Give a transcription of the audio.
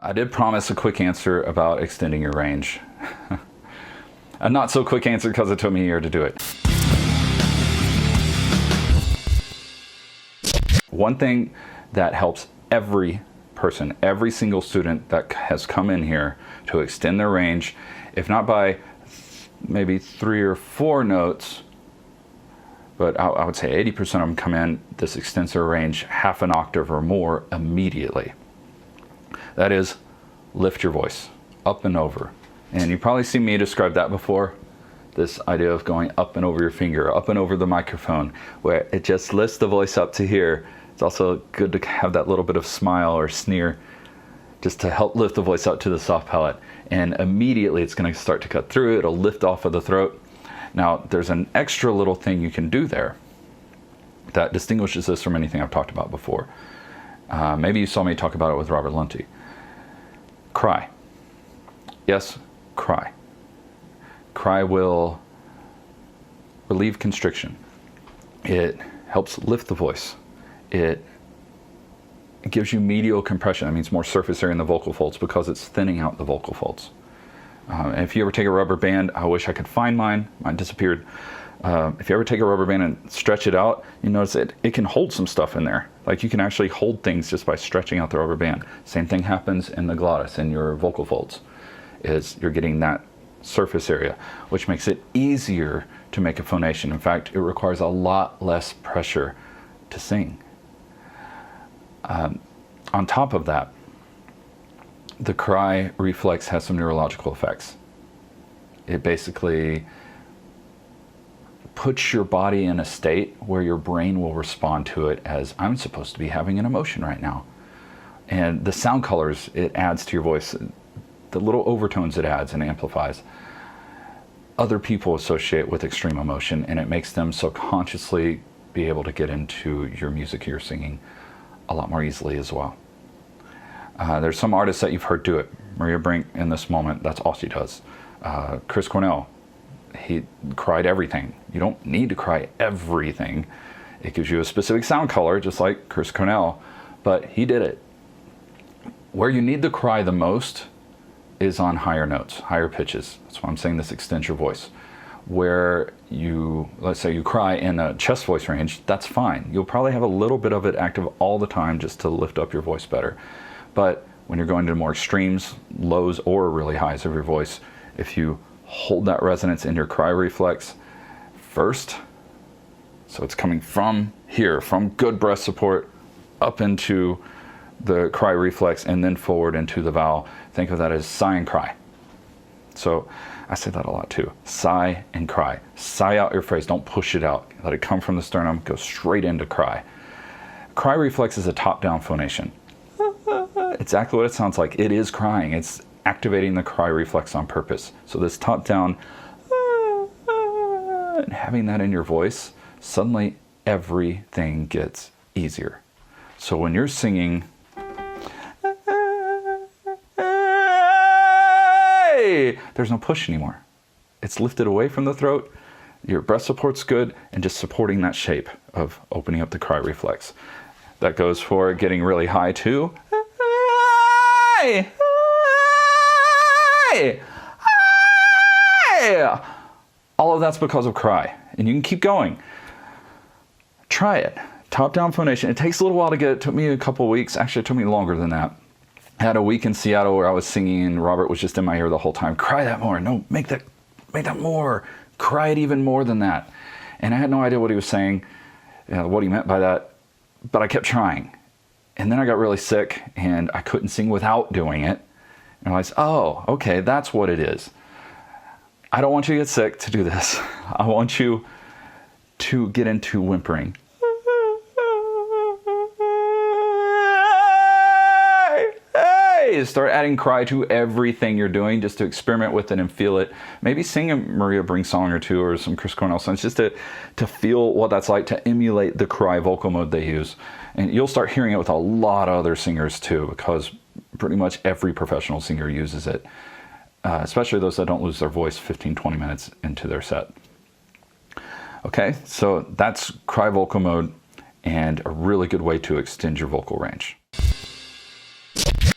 I did promise a quick answer about extending your range. A not so quick answer because it took me a year to do it. One thing that helps every person, every single student that has come in here to extend their range, if not by maybe 3 or 4 notes, but I would say 80% of them come in, this extends their range half an octave or more immediately. That is, lift your voice up and over. And you probably seen me describe that before. This idea of going up and over your finger, up and over the microphone, where it just lifts the voice up to here. It's also good to have that little bit of smile or sneer just to help lift the voice up to the soft palate. And immediately it's going to start to cut through. It'll lift off of the throat. Now, there's an extra little thing you can do there that distinguishes this from anything I've talked about before. Maybe you saw me talk about it with Robert Lunte. Cry. Yes, cry. Cry will relieve constriction. It helps lift the voice. It gives you medial compression. That means more surface area in the vocal folds because it's thinning out the vocal folds. And if you ever take a rubber band, I wish I could find mine. Mine disappeared. If you ever take a rubber band and stretch it out, you notice it can hold some stuff in there. Like you can actually hold things just by stretching out the rubber band. Same thing happens in the glottis, in your vocal folds, is you're getting that surface area, which makes it easier to make a phonation. In fact, it requires a lot less pressure to sing. On top of that, the cry reflex has some neurological effects. It basically puts your body in a state where your brain will respond to it as, I'm supposed to be having an emotion right now. And the sound colors it adds to your voice, the little overtones it adds and amplifies, other people associate with extreme emotion, and it makes them subconsciously be able to get into your music you're singing a lot more easily as well. There's some artists that you've heard do it. Maria Brink, in this moment, that's all she does. Chris Cornell, he cried everything. You don't need to cry everything. It gives you a specific sound color, just like Chris Cornell, but he did it. Where you need to cry the most is on higher notes, higher pitches. That's why I'm saying this extends your voice. Where you, let's say you cry in a chest voice range, that's fine. You'll probably have a little bit of it active all the time just to lift up your voice better. But when you're going to more extremes, lows or really highs of your voice, if you hold that resonance in your cry reflex first, so it's coming from here, from good breath support up into the cry reflex and then forward into the vowel. Think of that as sigh and cry. So I say that a lot too. Sigh and cry. Sigh out your phrase. Don't push it out. Let it come from the sternum. Go straight into cry. Cry reflex is a top-down phonation. Exactly what it sounds like. It is crying. It's activating the cry reflex on purpose. So this top-down, and having that in your voice, suddenly everything gets easier. So when you're singing, there's no push anymore. It's lifted away from the throat, your breath support's good, and just supporting that shape of opening up the cry reflex. That goes for getting really high too. All of that's because of cry, and you can keep going. Try it. Top-down phonation. It takes a little while to get. It took me a couple weeks. Actually, it took me longer than that. I had a week in Seattle where I was singing and Robert was just in my ear the whole time. Cry that more. No, make that more. Cry it even more than that. And I had no idea what he was saying, what he meant by that, but I kept trying. And then I got really sick and I couldn't sing without doing it. And I realized, oh, okay, that's what it is. I don't want you to get sick to do this. I want you to get into whimpering. Start adding cry to everything you're doing just to experiment with it and feel it. Maybe sing a Maria Brink song or two or some Chris Cornell songs just to feel what that's like, to emulate the cry vocal mode they use. And you'll start hearing it with a lot of other singers too, because pretty much every professional singer uses it, especially those that don't lose their voice 15-20 minutes into their set. Okay, so that's cry vocal mode and a really good way to extend your vocal range.